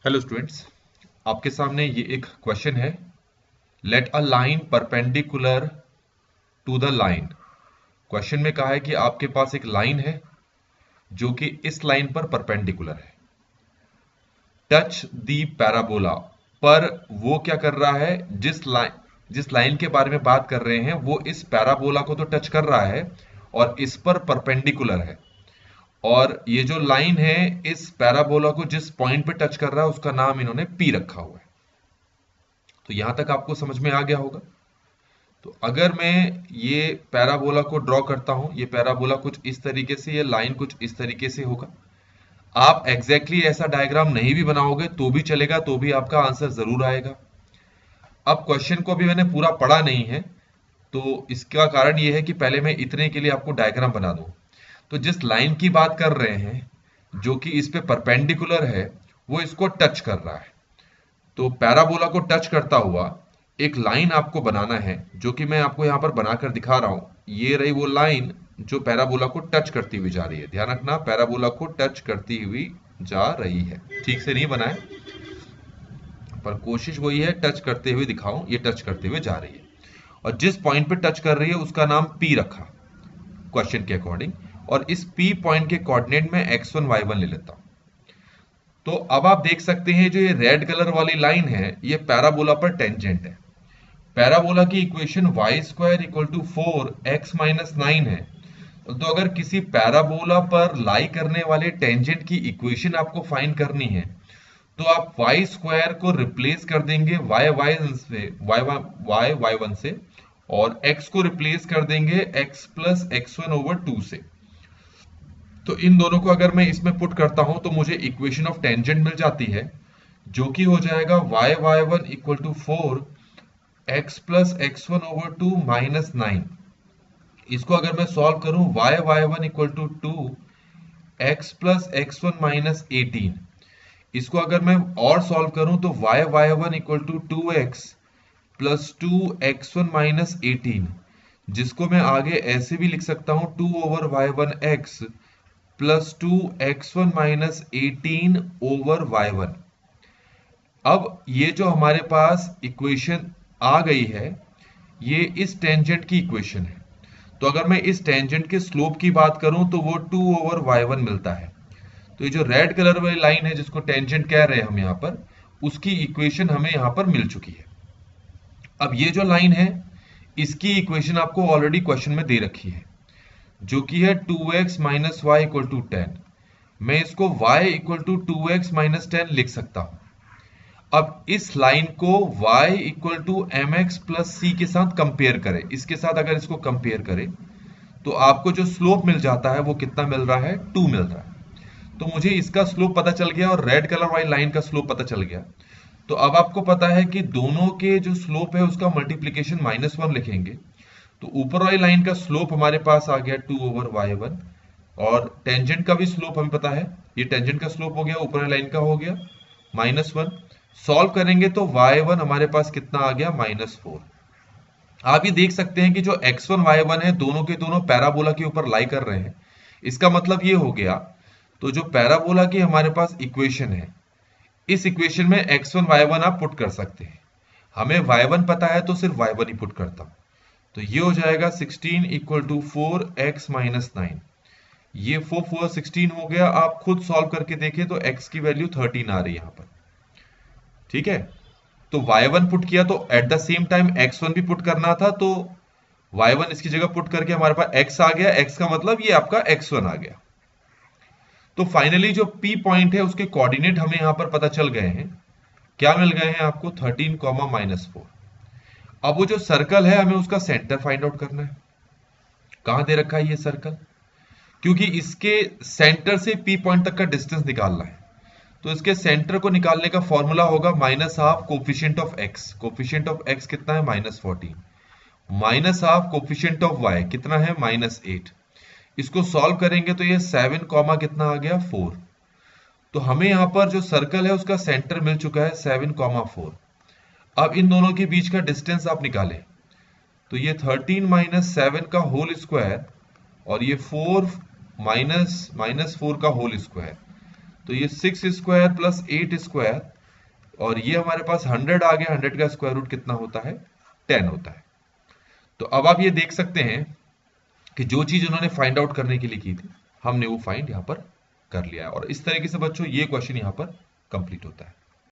Hello students, आपके सामने ये एक क्वेश्चन है। Let a line perpendicular to the line. Question में कहा है कि आपके पास एक लाइन है जो कि इस लाइन पर परपेंडिकुलर है। टच दी पैराबोला। पर वो क्या कर रहा है, जिस लाइन के बारे में बात कर रहे हैं वो इस पैराबोला को तो टच कर रहा है और इस पर परपेंडिकुलर है। और ये जो लाइन है इस पैराबोला को जिस पॉइंट पे टच कर रहा है उसका नाम इन्होंने पी रखा हुआ है। तो यहां तक आपको समझ में आ गया होगा। तो अगर मैं ये पैराबोला को ड्रॉ करता हूं, ये पैराबोला कुछ इस तरीके से, ये लाइन कुछ इस तरीके से होगा। आप एग्जैक्टली ऐसा डायग्राम नहीं भी बनाओगे तो भी चलेगा, तो भी आपका आंसर जरूर आएगा। अब क्वेश्चन को भी मैंने पूरा पढ़ा नहीं है, तो इसका कारण ये है कि पहले मैं इतने के लिए आपको डायग्राम बना दूं। तो जिस लाइन की बात कर रहे हैं जो कि इस पे परपेंडिकुलर है, वो इसको टच कर रहा है। तो पैराबोला को टच करता हुआ एक लाइन आपको बनाना है, जो कि मैं आपको यहां पर बनाकर दिखा रहा हूं। ये रही वो लाइन जो पैराबोला को टच करती हुई जा रही है। ध्यान रखना, पैराबोला को टच करती हुई जा रही है। ठीक से नहीं बनाए, पर कोशिश वही है टच करते हुए दिखाऊं। ये टच करते हुए जा रही है और जिस पॉइंट पे टच कर रही है उसका नाम पी रखा क्वेश्चन के अकॉर्डिंग। और इस पी पॉइंट के कोऑर्डिनेट में x1 y1 ले लेता हूं। तो अब आप देख सकते हैं जो ये रेड कलर वाली लाइन है ये पैराबोला पर टेंजेंट है। पैराबोला की equation y square equal to 4x-9 है। तो अगर किसी पैराबोला पर लाई करने वाले टेंजेंट की इक्वेशन आपको फाइंड करनी है तो आप वाई स्क्वायर को रिप्लेस कर देंगे वाई वाई से, वाई वाई वन से, और x को रिप्लेस कर देंगे x प्लस x1 ओवर 2 से। तो इन दोनों को अगर मैं इसमें पुट करता हूं तो मुझे इक्वेशन ऑफ टेंजेंट मिल जाती है, जो कि हो जाएगा y y one equal to 4x plus x1 over 2 minus 9। इसको अगर मैं सॉल्व करूं, y y one equal to 2x plus x1 minus 18। इसको अगर मैं और सॉल्व करूं तो y y one equal to 2x plus 2x1 minus 18, जिसको मैं आगे ऐसे भी लिख सकता हूं 2 over y one x plus 2x1 minus 18 over y1। अब ये जो हमारे पास इक्वेशन आ गई है ये इस टेंजेंट की इक्वेशन है। तो अगर मैं इस टेंजेंट के स्लोप की बात करूं तो वो 2 ओवर y1 मिलता है। तो ये जो रेड कलर वाली लाइन है जिसको टेंजेंट कह रहे हैं हम यहां पर, उसकी इक्वेशन हमें यहां पर मिल चुकी है। अब ये जो लाइन है इसकी इक्वेशन आपको ऑलरेडी क्वेश्चन में दे रखी है, जो कि है 2x minus Y equal to 10। मैं इसको y equal to 2x minus 10 लिख सकता हूं। अब इस लाइन को y equal to M X plus C के साथ कंपेयर करें। इसके साथ अगर इसको कंपेयर करें तो आपको जो स्लोप मिल जाता है वो कितना मिल रहा है, 2 मिल रहा है। तो मुझे इसका स्लोप पता चल गया और रेड कलर वाली लाइन का स्लोप पता चल गया। तो अब आपको पता है कि दोनों के जो स्लोप है उसका मल्टीप्लीकेशन -1 लिखेंगे। तो ऊपर वाली लाइन का स्लोप हमारे पास आ गया 2 ओवर y1, और टेंजेंट का भी स्लोप हमें पता है, ये टेंजेंट का स्लोप हो गया, ऊपर वाली लाइन का हो गया -1। सॉल्व करेंगे तो y1 हमारे पास कितना आ गया, -4। आप ये देख सकते हैं कि जो x1 y1 है दोनों के दोनों पैराबोला के ऊपर लाई कर रहे हैं। इसका मतलब ये हो गया, तो जो पैराबोला की हमारे पास इक्वेशन है इस इक्वेशन में x1 y1 आप पुट कर सकते हैं। हमें y1 पता है तो सिर्फ y1 ही पुट करता हूं। तो ये हो जाएगा 16 इक्वल टू 4x माइनस 9। ये 4 4 16 हो गया। आप खुद सॉल्व करके देखें तो x की वैल्यू 13 आ रही है यहां पर। ठीक है, तो y1 पुट किया तो at the same time x1 भी पुट करना था, तो y1 इसकी जगह पुट करके हमारे पास x आ गया। x का मतलब ये आपका x1 आ गया। तो फाइनली जो p पॉइंट है उसके कोऑर्डिनेट हमें यहां पर पता चल गए हैं। क्या मिल गए हैं आपको, 13 -4। अब वो जो सर्कल है हमें उसका सेंटर फाइंड आउट करना है। कहां दे रखा है ये सर्कल, क्योंकि इसके सेंटर से पी पॉइंट तक का डिस्टेंस निकालना है। तो इसके सेंटर को निकालने का फॉर्मूला होगा -12 coefficient of x। Coefficient of x कितना है, -14, -12 कोफिशिएंट ऑफ y कितना है, -8। इसको सॉल्व करेंगे तो ये 7 कॉमा कितना आ गया, 4। तो हमें यहां पर जो सर्कल है उसका सेंटर मिल चुका है 7,4। अब इन दोनों के बीच का डिस्टेंस आप निकालें तो ये 13 माइनस 7 का होल स्क्वायर और ये 4 माइनस -4 का होल स्क्वायर, तो ये 6 स्क्वायर प्लस 8 स्क्वायर और ये हमारे पास 100 आ गया, 100 का स्क्वायर रूट कितना होता है, 10 होता है। तो अब आप ये देख सकते हैं कि जो चीज उन्होंने फाइंड आउट करने के लिए की थी, हमने वो फाइंड यहाँ पर कर लिया है। और इस तरीके से बच्चों ये क्वेश्चन यहाँ पर कंप्लीट होता है।